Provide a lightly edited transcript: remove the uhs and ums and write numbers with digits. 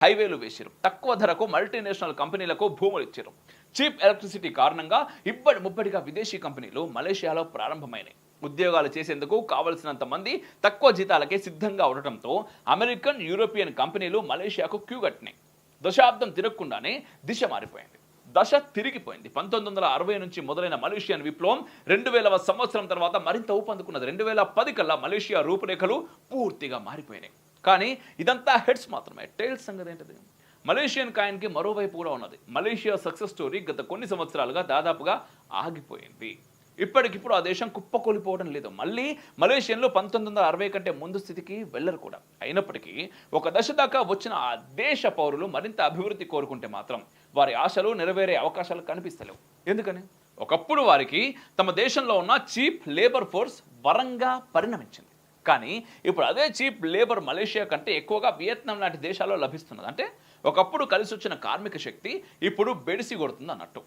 హైవేలు వేసిరు, తక్కువ ధరకు మల్టీనేషనల్ కంపెనీలకు భూములు ఇచ్చారు. చీప్ ఎలక్ట్రిసిటీ కారణంగా ఇబ్బడి ముబ్బడిగా విదేశీ కంపెనీలు మలేషియాలో ప్రారంభమైనాయి. ఉద్యోగాలు చేసేందుకు కావలసినంత మంది తక్కువ జీతాలకే సిద్ధంగా ఉండటంతో అమెరికన్, యూరోపియన్ కంపెనీలు మలేషియాకు క్యూ కట్టినాయి. దశాబ్దం తిరగకుండానే దిశ మారిపోయింది. దశ తిరిగిపోయింది. 1960 నుంచి మొదలైన మలేషియన్ విప్లవం 2000వ సంవత్సరం తర్వాత మరింత ఊపందుకున్నది. 2010 కల్లా మలేషియా రూపురేఖలు పూర్తిగా మారిపోయినాయి. కానీ ఇదంతా హెడ్స్ మాత్రమే. టైల్స్ సంగతి ఏంటిది? మలేషియన్ కాయిన్కి మరోవైపు కూడా ఉన్నది. మలేషియా సక్సెస్ స్టోరీ గత కొన్ని సంవత్సరాలుగా దాదాపుగా ఆగిపోయింది. ఇప్పటికిప్పుడు ఆ దేశం కుప్పకూలిపోవడం లేదు. మళ్ళీ మలేషియన్లు 1960 కంటే ముందు స్థితికి వెళ్ళరు కూడా. అయినప్పటికీ ఒక దశ దాకా వచ్చిన ఆ దేశ పౌరులు మరింత అభివృద్ధి కోరుకుంటే మాత్రం వారి ఆశలు నెరవేరే అవకాశాలు కనిపిస్తలేవు. ఎందుకని? ఒకప్పుడు వారికి తమ దేశంలో ఉన్న చీప్ లేబర్ ఫోర్స్ వరంగా పరిణమించింది. కానీ ఇప్పుడు అదే చీప్ లేబర్ మలేషియా కంటే ఎక్కువగా వియత్నాం లాంటి దేశాల్లో లభిస్తున్నది. అంటే ఒకప్పుడు కలిసి వచ్చిన కార్మిక శక్తి ఇప్పుడు బెడిసి కొడుతుంది అన్నట్టు.